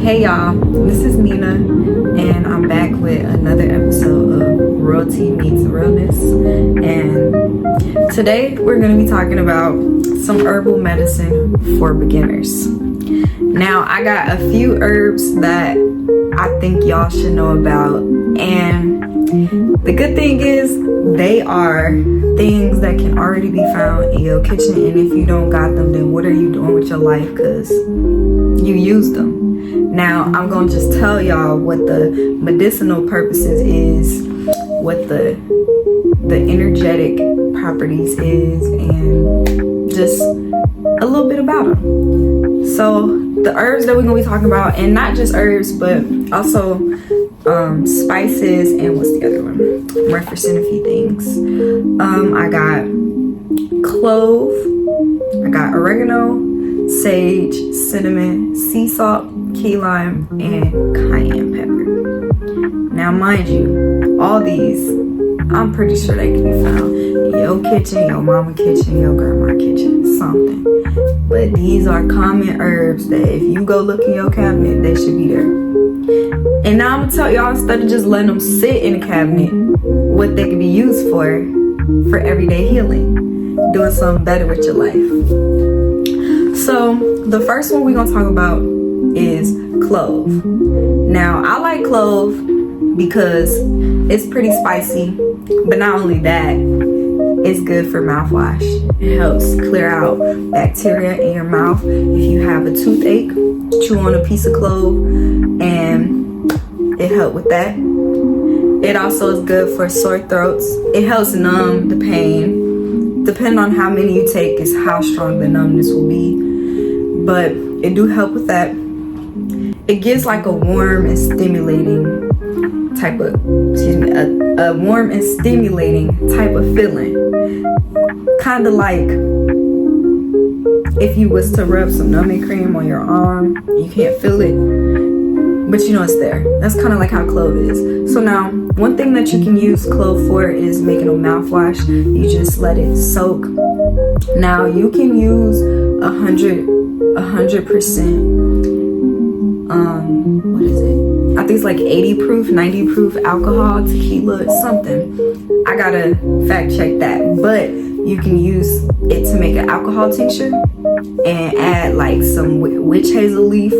Hey y'all, this is Nina, and I'm back with another episode of Royalty Meets Realness. And today we're going to be talking about some herbal medicine for beginners. Now, I got a few herbs that I think y'all should know about, and the good thing is they are things that can already be found in your kitchen, and if you don't got them, then what are you doing with your life? Because you use them. Now, I'm going to just tell y'all what the medicinal purposes is, what the energetic properties is, and just a little bit about them. So the herbs that we're going to be talking about, and not just herbs, but also spices, and what's the other one? I'm referencing a few things. I got clove, I got oregano, sage, cinnamon, sea salt, key lime, and cayenne pepper. Now, mind you, all these, I'm pretty sure they can be found in your kitchen, your mama kitchen, your grandma kitchen, something. But these are common herbs that if you go look in your cabinet, they should be there. And now I'm gonna tell y'all, instead of just letting them sit in the cabinet, what they can be used for everyday healing, doing something better with your life. So the first one we're gonna talk about is clove. Now, I like clove because it's pretty spicy, but not only that, it's good for mouthwash. It helps clear out bacteria in your mouth. If you have a toothache, chew on a piece of clove and it helps with that. It also is good for sore throats. It helps numb the pain. Depending on how many you take is how strong the numbness will be, but it do help with that. It gives like a warm and stimulating type of, a warm and stimulating type of feeling. Kind of like if you was to rub some numbing cream on your arm, you can't feel it, but you know it's there. That's kind of like how clove is. So now, one thing that you can use clove for is making a mouthwash. You just let it soak. Now, you can use 100%, what is it? I think it's like 80 proof, 90 proof alcohol, tequila, something. I gotta fact check that. But you can use it to make an alcohol tincture and add like some witch hazel leaf.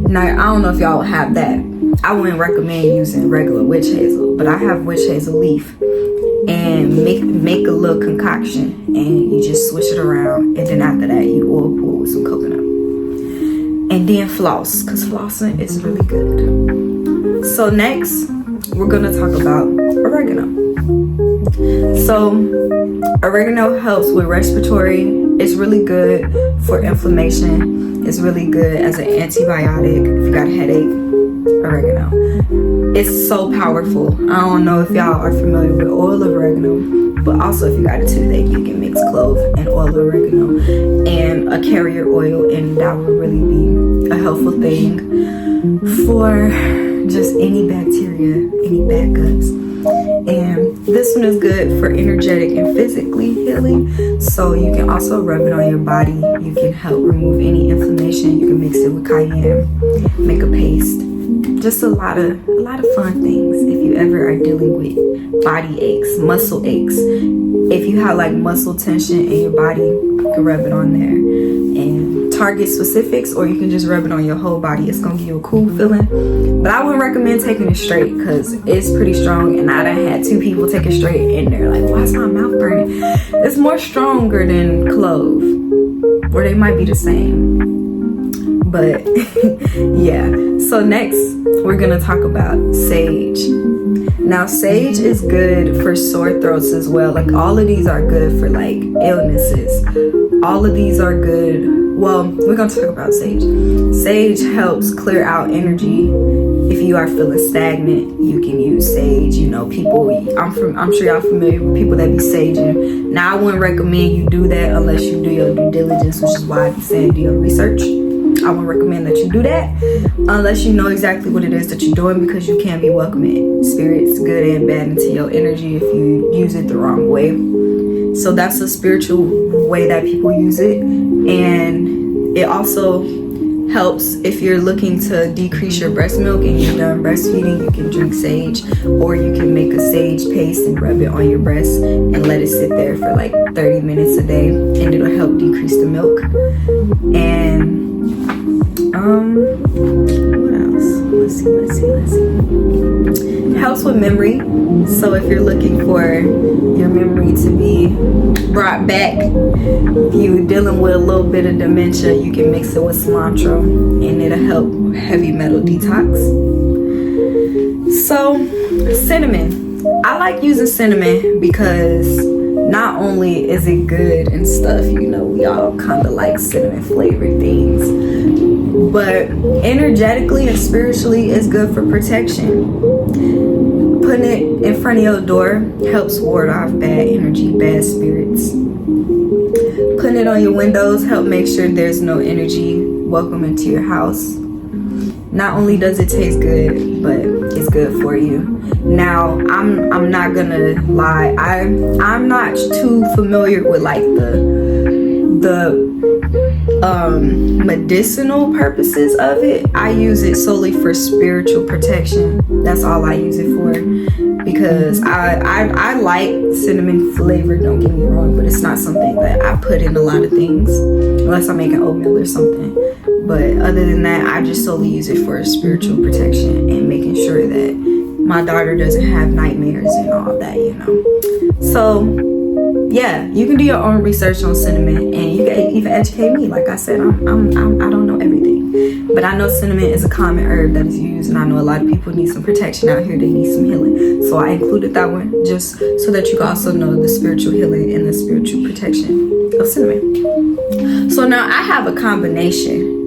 Now, I don't know if y'all have that. I wouldn't recommend using regular witch hazel, but I have witch hazel leaf. And make a little concoction, and you just swish it around, and then after that you oil pull with some coconut. And then floss, because flossing is really good. So next, we're gonna talk about oregano. So oregano helps with respiratory. It's really good for inflammation. It's really good as an antibiotic. If you got a headache, oregano. It's so powerful. I don't know if y'all are familiar with oil of oregano, but also if you got a toothache, you can mix clove and oil of oregano and a carrier oil, and that will really be a helpful thing for just any bacteria, any bad guts. And this one is good for energetic and physically healing. So you can also rub it on your body. You can help remove any inflammation. You can mix it with cayenne, make a paste. Just a lot of fun things if you ever are dealing with body aches, muscle aches. If you have like muscle tension in your body, you can rub it on there and target specifics, or you can just rub it on your whole body. It's gonna give you a cool feeling. But I wouldn't recommend taking it straight because it's pretty strong, and I done had 2 people take it straight and they're like, why is my mouth burning? It's more stronger than clove, or they might be the same. But yeah, so next we're gonna talk about sage. Now, sage is good for sore throats as well. Like, all of these are good for like illnesses. All of these are good. Well, we're gonna talk about sage. Sage helps clear out energy. If you are feeling stagnant, you can use sage. You know, people, I'm sure y'all familiar with people that be saging. Now, I wouldn't recommend you do that unless you do your due diligence, which is why I be saying do your research. I would recommend that you do that unless you know exactly what it is that you're doing, because you can be welcoming spirits, good and bad, into your energy if you use it the wrong way. So that's a spiritual way that people use it. And it also helps if you're looking to decrease your breast milk and you're done breastfeeding. You can drink sage, or you can make a sage paste and rub it on your breast and let it sit there for like 30 minutes a day, and it'll help decrease the milk. And what else? Let's see. It helps with memory. So if you're looking for your memory to be brought back, if you're dealing with a little bit of dementia, you can mix it with cilantro and it'll help heavy metal detox. So cinnamon, I like using cinnamon because not only is it good and stuff, you know, we all kind of like cinnamon flavored things, but energetically and spiritually it's good for protection. Putting it in front of your door helps ward off bad energy, bad spirits. Putting it on your windows help make sure there's no energy welcome into your house. Not only does it taste good, but it's good for you. Now, I'm not gonna lie, I'm not too familiar with like the medicinal purposes of it. I use it solely for spiritual protection. That's all I use it for, because I like cinnamon flavor, don't get me wrong, but it's not something that I put in a lot of things unless I'm making oatmeal or something. But other than that, I just solely use it for spiritual protection and making sure that my daughter doesn't have nightmares and all that, you know. So yeah, you can do your own research on cinnamon, and you can even educate me. Like I said, I don't know everything, but I know cinnamon is a common herb that is used, and I know a lot of people need some protection out here. They need some healing, so I included that one just so that you can also know the spiritual healing and the spiritual protection of cinnamon. So now I have a combination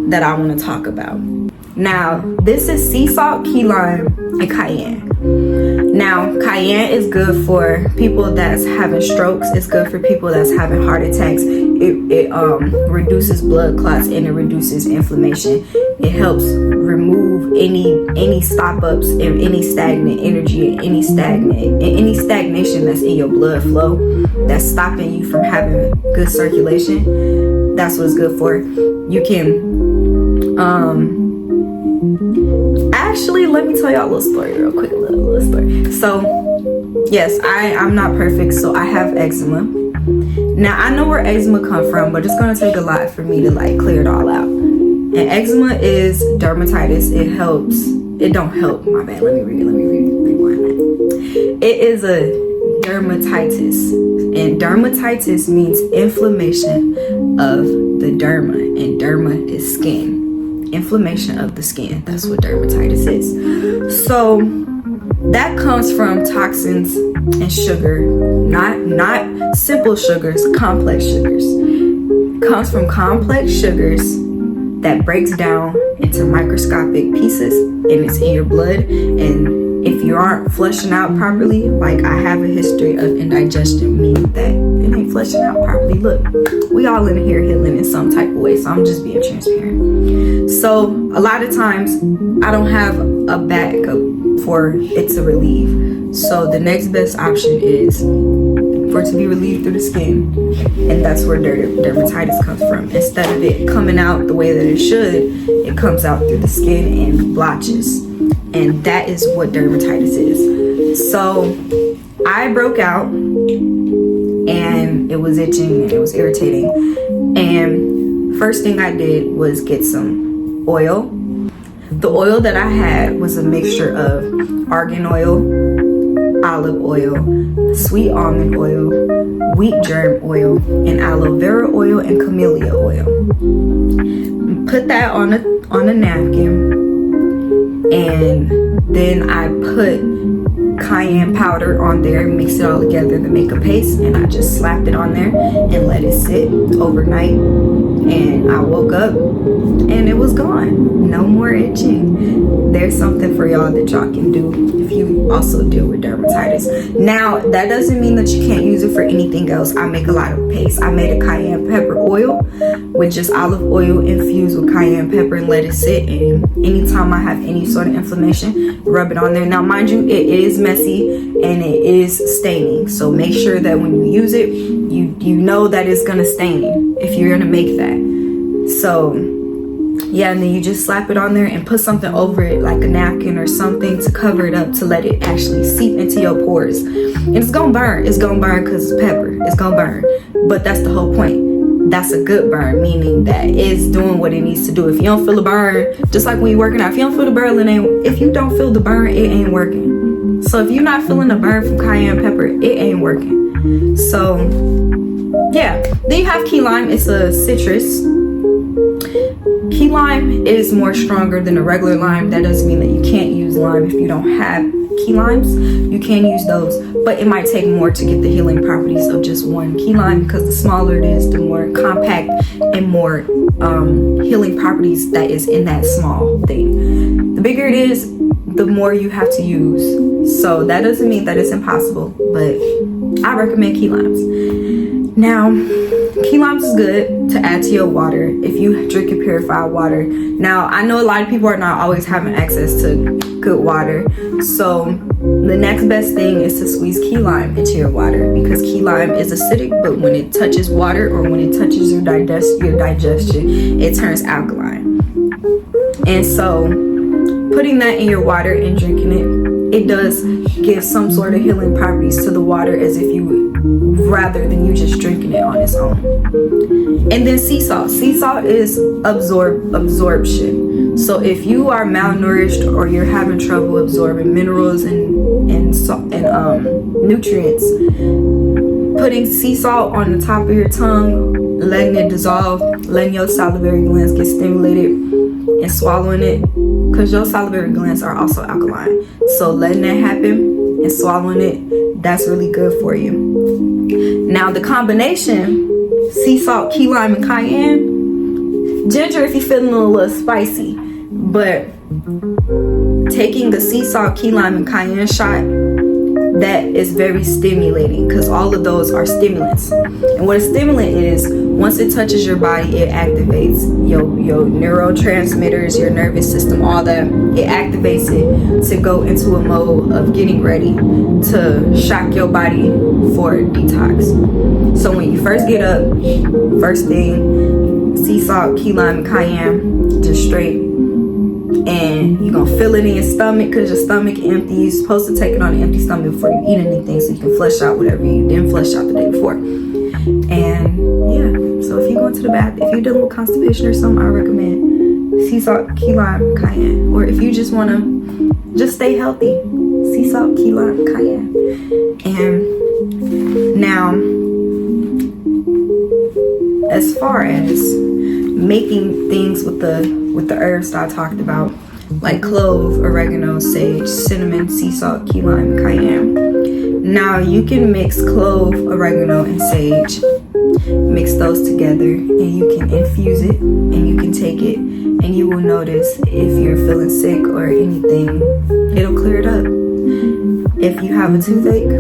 that I want to talk about. Now this is sea salt, key lime, and cayenne. Now, cayenne is good for people that's having strokes. It's good for people that's having heart attacks. It reduces blood clots and it reduces inflammation. It helps remove any stop ups and any stagnant energy and any stagnation that's in your blood flow that's stopping you from having good circulation. That's what it's good for. You can actually, let me tell y'all a little story real quick, a little story. So yes, I'm not perfect, so I have eczema. Now I know where eczema come from, but it's gonna take a lot for me to like clear it all out. And eczema is dermatitis. It don't help, my bad, let me rewind that. It is a dermatitis, and dermatitis means inflammation of the derma, and derma is skin. Inflammation of the skin, that's what dermatitis is. So that comes from toxins and sugar, not simple sugars, complex sugars. Comes from complex sugars that breaks down into microscopic pieces, and it's in your blood. And if you aren't flushing out properly, like I have a history of indigestion, meaning that it ain't flushing out properly. Look, we all in here healing in some type of way, so I'm just being transparent. So a lot of times I don't have a backup for it to relieve. So the next best option is for it to be relieved through the skin, and that's where dermatitis comes from. Instead of it coming out the way that it should, it comes out through the skin and blotches, and that is what dermatitis is. So I broke out and it was itching and it was irritating, and first thing I did was get some oil. The oil that I had was a mixture of argan oil, olive oil, sweet almond oil, wheat germ oil, and aloe vera oil and camellia oil. Put that on a napkin, and then I put cayenne powder on there, mix it all together to make a paste, and I just slapped it on there and let it sit overnight. And I woke up and it was gone. No more itching. There's something for y'all that y'all can do if you also deal with dermatitis. Now, that doesn't mean that you can't use it for anything else. I make a lot of paste. I made a cayenne pepper oil with just olive oil infused with cayenne pepper and let it sit. And anytime I have any sort of inflammation, rub it on there. Now, mind you, it is messy and it is staining. So make sure that when you use it, you know that it's gonna stain if you're gonna make that. So Yeah, and then you just slap it on there and put something over it, like a napkin or something, to cover it up, to let it actually seep into your pores. And it's gonna burn. It's gonna burn because it's pepper. It's gonna burn. But that's the whole point. That's a good burn, meaning that it's doing what it needs to do. If you don't feel the burn, just like when you're working out, if you don't feel the burn, if you don't feel the burn, it ain't working. So if you're not feeling the burn from cayenne pepper, it ain't working. So yeah, then you have key lime. It's a citrus. Key lime is more stronger than a regular lime. That doesn't mean that you can't use lime if you don't have key limes. You can use those, but it might take more to get the healing properties of just one key lime, because the smaller it is, the more compact and more healing properties that is in that small thing. The bigger it is, the more you have to use. So that doesn't mean that it's impossible, but I recommend key limes. Now, key limes is good to add to your water if you drink your purified water. Now, I know a lot of people are not always having access to good water, so the next best thing is to squeeze key lime into your water, because key lime is acidic, but when it touches water or when it touches your digestion, it turns alkaline. And so putting that in your water and drinking it does give some sort of healing properties to the water, as if you would, rather than you just drinking it on its own. And then sea salt. Sea salt is absorption. So if you are malnourished or you're having trouble absorbing minerals and nutrients, putting sea salt on the top of your tongue, letting it dissolve, letting your salivary glands get stimulated, and swallowing it, because your salivary glands are also alkaline. So letting that happen and swallowing it, that's really good for you. Now the combination, sea salt, key lime, and cayenne. Ginger if you're feeling a little spicy, but taking the sea salt, key lime, and cayenne shot, that is very stimulating, because all of those are stimulants. And what a stimulant is, once it touches your body, it activates your neurotransmitters, your nervous system, all that. It activates it to go into a mode of getting ready to shock your body for a detox. So when you first get up, first thing, sea salt, key lime, and cayenne, just straight. And you're gonna feel it in your stomach, because your stomach empty. You're supposed to take it on an empty stomach before you eat anything, so you can flush out whatever you didn't flush out the day before. And yeah, so if you go into the bath, if you're dealing with constipation or something, I recommend sea salt, key lime, cayenne. Or if you just want to just stay healthy, sea salt, key lime, cayenne. And now, as far as making things with the herbs that I talked about, like clove, oregano, sage, cinnamon, sea salt, key lime, cayenne. Now you can mix clove, oregano, and sage, mix those together, and you can infuse it, and you can take it, and you will notice if you're feeling sick or anything, it'll clear it up. If you have a toothache,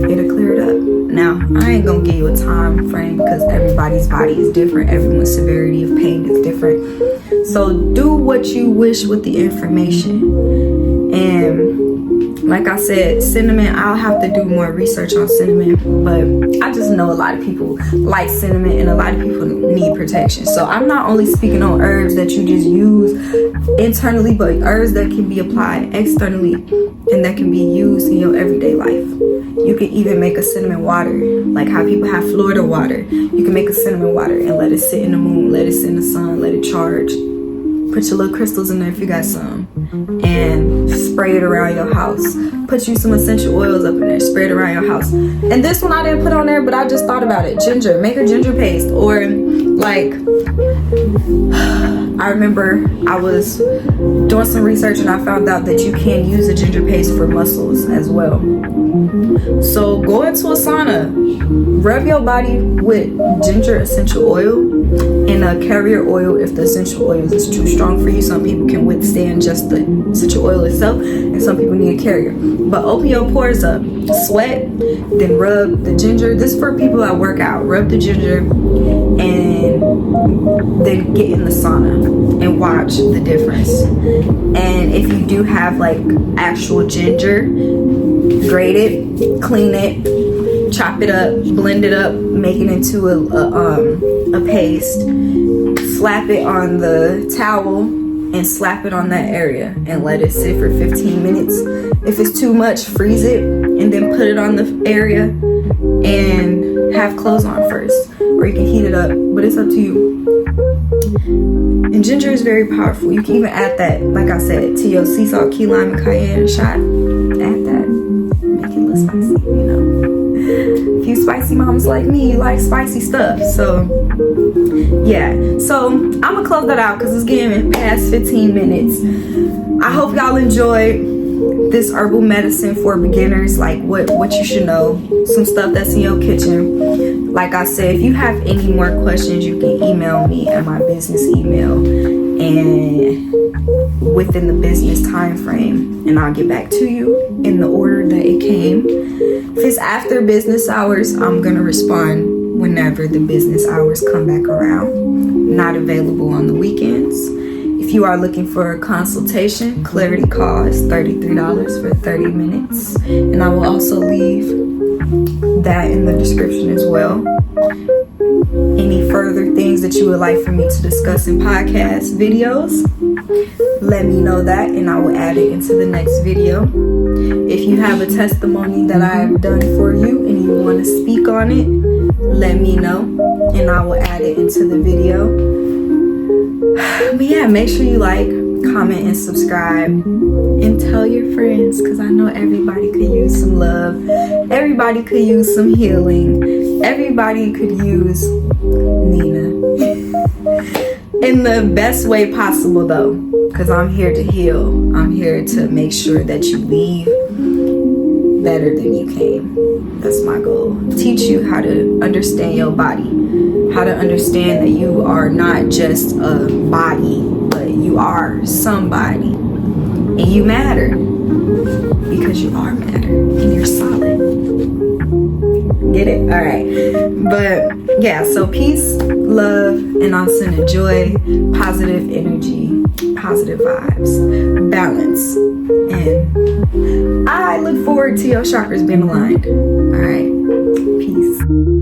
it'll clear it up. Now, I ain't gonna give you a time frame, because everybody's body is different. Everyone's severity of pain is different. So do what you wish with the information. And like I said, cinnamon, I'll have to do more research on cinnamon, but I just know a lot of people like cinnamon and a lot of people need protection. So I'm not only speaking on herbs that you just use internally, but herbs that can be applied externally and that can be used in your everyday life. You can even make a cinnamon water, like how people have Florida water. You can make a cinnamon water and let it sit in the moon, let it sit in the sun, let it charge. Put your little crystals in there if you got some, and spray it around your house. Put you some essential oils up in there, spray it around your house. And this one I didn't put on there, but I just thought about it. Ginger, make a ginger paste. Or like, I remember I was doing some research and I found out that you can use a ginger paste for muscles as well. So go into a sauna, rub your body with ginger essential oil and a carrier oil if the essential oil is too strong for you. Some people can withstand just the essential oil itself, and some people need a carrier. But open your pores up, sweat, then rub the ginger. This is for people that work out. Rub the ginger and then get in the sauna and watch the difference. And if you do have like actual ginger, grate it, clean it, chop it up, blend it up, make it into a paste, slap it on the towel and slap it on that area and let it sit for 15 minutes. If it's too much, freeze it and then put it on the area and have clothes on first. Or you can heat it up, but it's up to you. And ginger is very powerful. You can even add that, like I said, to your sea salt, key lime, and cayenne shot. Add that. Make it a little spicy, you know. If you spicy moms like me, you like spicy stuff. So, yeah. So, I'm going to close that out because it's getting past 15 minutes. I hope y'all enjoyed this herbal medicine for beginners, like what you should know, some stuff that's in your kitchen. Like I said, if you have any more questions, you can email me at my business email and within the business time frame, and I'll get back to you in the order that it came. If it's after business hours, I'm gonna respond whenever the business hours come back around. Not available on the weekends. If you are looking for a consultation, clarity call is $33 for 30 minutes. And I will also leave that in the description as well. Any further things that you would like for me to discuss in podcast videos, let me know that and I will add it into the next video. If you have a testimony that I have done for you and you want to speak on it, let me know and I will add it into the video. But yeah, make sure you like, comment, and subscribe. And tell your friends, because I know everybody could use some love. Everybody could use some healing. Everybody could use Nina. In the best way possible, though. Because I'm here to heal. I'm here to make sure that you leave better than you came. That's my goal. Teach you how to understand your body. How to understand that you are not just a body, but you are somebody. And you matter. Because you are matter. And you're solid. Get it? Alright. But yeah, so peace, love, and I'm sending joy, positive energy, positive vibes, balance. And I look forward to your chakras being aligned. Alright. Peace.